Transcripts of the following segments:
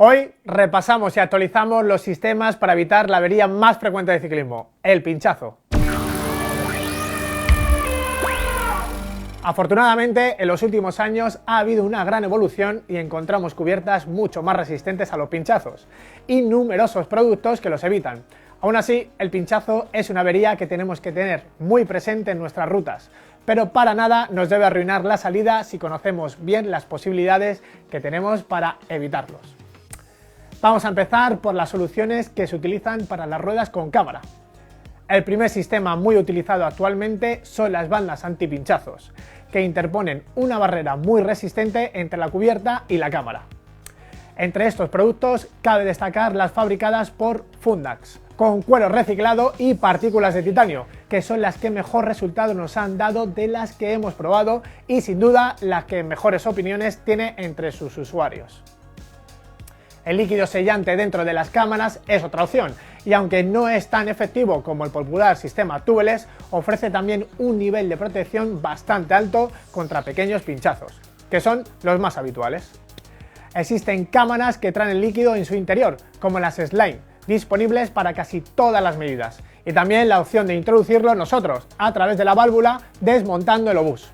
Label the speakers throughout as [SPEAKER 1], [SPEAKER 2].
[SPEAKER 1] Hoy repasamos y actualizamos los sistemas para evitar la avería más frecuente de ciclismo, el pinchazo. Afortunadamente, en los últimos años ha habido una gran evolución y encontramos cubiertas mucho más resistentes a los pinchazos y numerosos productos que los evitan. Aún así, el pinchazo es una avería que tenemos que tener muy presente en nuestras rutas, pero para nada nos debe arruinar la salida si conocemos bien las posibilidades que tenemos para evitarlos. Vamos a empezar por las soluciones que se utilizan para las ruedas con cámara. El primer sistema muy utilizado actualmente son las bandas antipinchazos, que interponen una barrera muy resistente entre la cubierta y la cámara. Entre estos productos cabe destacar las fabricadas por Fundax, con cuero reciclado y partículas de titanio, que son las que mejor resultado nos han dado de las que hemos probado y sin duda las que mejores opiniones tiene entre sus usuarios. El líquido sellante dentro de las cámaras es otra opción, y aunque no es tan efectivo como el popular sistema Tubeless, ofrece también un nivel de protección bastante alto contra pequeños pinchazos, que son los más habituales. Existen cámaras que traen el líquido en su interior, como las Slime, disponibles para casi todas las medidas, y también la opción de introducirlo nosotros, a través de la válvula, desmontando el obús.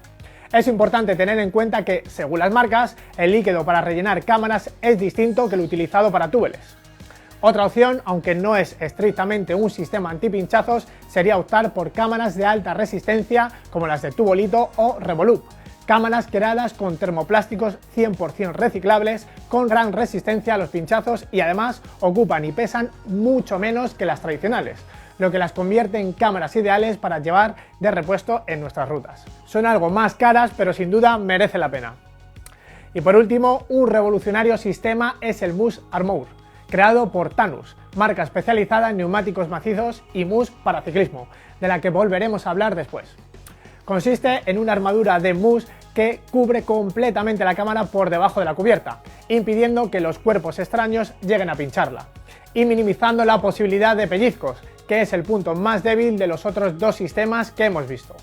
[SPEAKER 1] Es importante tener en cuenta que, según las marcas, el líquido para rellenar cámaras es distinto que el utilizado para Tubeless. Otra opción, aunque no es estrictamente un sistema antipinchazos, sería optar por cámaras de alta resistencia como las de Tubolito o Revolup, cámaras creadas con termoplásticos 100% reciclables con gran resistencia a los pinchazos y además ocupan y pesan mucho menos que las tradicionales, lo que las convierte en cámaras ideales para llevar de repuesto en nuestras rutas. Son algo más caras, pero sin duda merece la pena. Y por último, un revolucionario sistema es el Mous Armour, creado por Tannus, marca especializada en neumáticos macizos y mousse para ciclismo, de la que volveremos a hablar después. Consiste en una armadura de mousse que cubre completamente la cámara por debajo de la cubierta, impidiendo que los cuerpos extraños lleguen a pincharla, y minimizando la posibilidad de pellizcos, que es el punto más débil de los otros dos sistemas que hemos visto.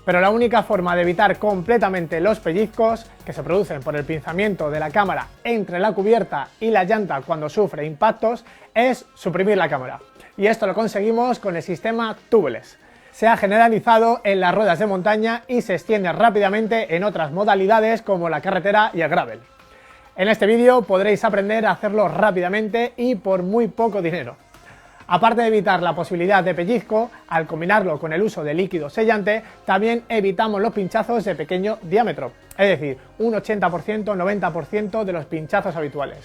[SPEAKER 1] Pero la única forma de evitar completamente los pellizcos, que se producen por el pinzamiento de la cámara entre la cubierta y la llanta cuando sufre impactos, es suprimir la cámara. Y esto lo conseguimos con el sistema Tubeless. Se ha generalizado en las ruedas de montaña y se extiende rápidamente en otras modalidades como la carretera y el gravel. En este vídeo podréis aprender a hacerlo rápidamente y por muy poco dinero. Aparte de evitar la posibilidad de pellizco, al combinarlo con el uso de líquido sellante, también evitamos los pinchazos de pequeño diámetro, es decir, un 80-90% de los pinchazos habituales.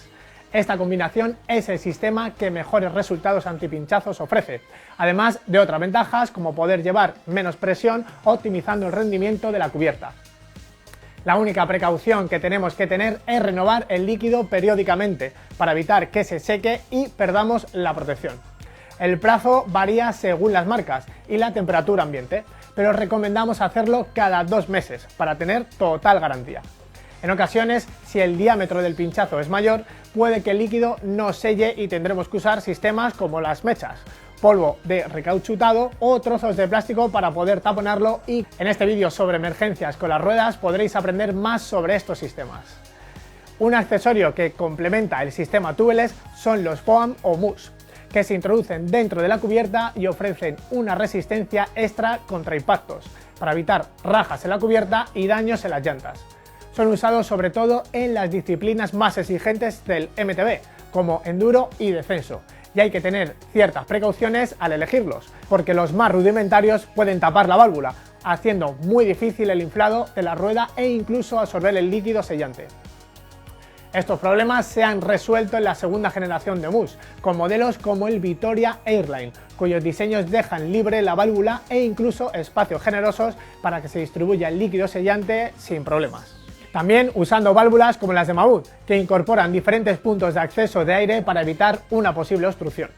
[SPEAKER 1] Esta combinación es el sistema que mejores resultados antipinchazos ofrece, además de otras ventajas como poder llevar menos presión optimizando el rendimiento de la cubierta. La única precaución que tenemos que tener es renovar el líquido periódicamente para evitar que se seque y perdamos la protección. El plazo varía según las marcas y la temperatura ambiente, pero recomendamos hacerlo cada 2 meses para tener total garantía. En ocasiones, si el diámetro del pinchazo es mayor, puede que el líquido no selle y tendremos que usar sistemas como las mechas, polvo de recauchutado o trozos de plástico para poder taponarlo, y en este vídeo sobre emergencias con las ruedas podréis aprender más sobre estos sistemas. Un accesorio que complementa el sistema Tubeless son los foam o mousse, que se introducen dentro de la cubierta y ofrecen una resistencia extra contra impactos, para evitar rajas en la cubierta y daños en las llantas. Son usados sobre todo en las disciplinas más exigentes del MTB, como enduro y descenso, y hay que tener ciertas precauciones al elegirlos, porque los más rudimentarios pueden tapar la válvula, haciendo muy difícil el inflado de la rueda e incluso absorber el líquido sellante. Estos problemas se han resuelto en la segunda generación de mousse, con modelos como el Vittoria Airline, cuyos diseños dejan libre la válvula e incluso espacios generosos para que se distribuya el líquido sellante sin problemas. También usando válvulas como las de Mammut, que incorporan diferentes puntos de acceso de aire para evitar una posible obstrucción.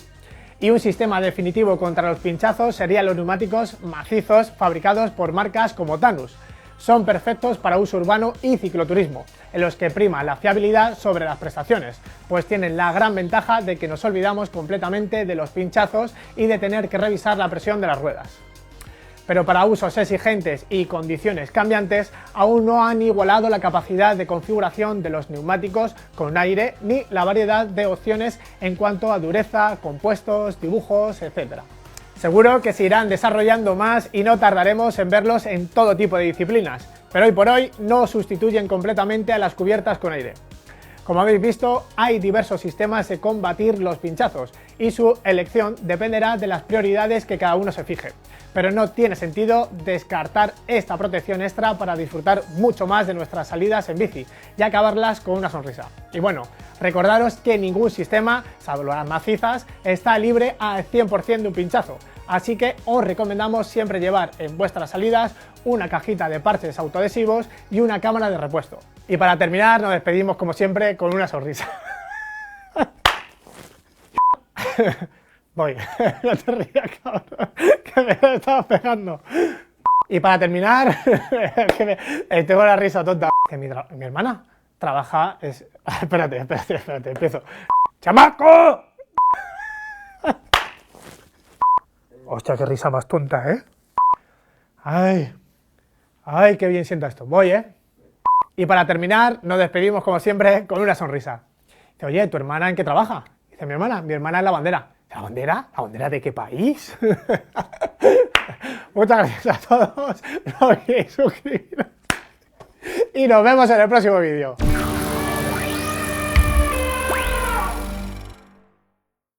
[SPEAKER 1] Y un sistema definitivo contra los pinchazos serían los neumáticos macizos fabricados por marcas como Tannus. Son perfectos para uso urbano y cicloturismo, en los que prima la fiabilidad sobre las prestaciones, pues tienen la gran ventaja de que nos olvidamos completamente de los pinchazos y de tener que revisar la presión de las ruedas. pero para usos exigentes y condiciones cambiantes aún no han igualado la capacidad de configuración de los neumáticos con aire ni la variedad de opciones en cuanto a dureza, compuestos, dibujos, etc. Seguro que se irán desarrollando más y no tardaremos en verlos en todo tipo de disciplinas, pero hoy por hoy no sustituyen completamente a las cubiertas con aire. Como habéis visto, hay diversos sistemas de combatir los pinchazos y su elección dependerá de las prioridades que cada uno se fije, pero no tiene sentido descartar esta protección extra para disfrutar mucho más de nuestras salidas en bici y acabarlas con una sonrisa. Y bueno, recordaros que ningún sistema, salvo las macizas, está libre al 100% de un pinchazo, así que os recomendamos siempre llevar en vuestras salidas una cajita de parches autoadhesivos y una cámara de repuesto. Y para terminar nos despedimos como siempre con una sonrisa. Voy, no te rías, cabrón, que me lo estabas pegando. Y para terminar, tengo la risa tonta. Que mi hermana trabaja... Espérate, empiezo. ¡Chamaco! Hostia, qué risa más tonta, ¿eh? Ay, qué bien sienta esto. Voy, ¿eh? Y para terminar, nos despedimos como siempre con una sonrisa. Dice, oye, ¿tu hermana en qué trabaja? Dice, mi hermana es la bandera. ¿La bandera? ¿La bandera de qué país? Muchas gracias a todos. No olvidéis suscribiros. Y nos vemos en el próximo vídeo.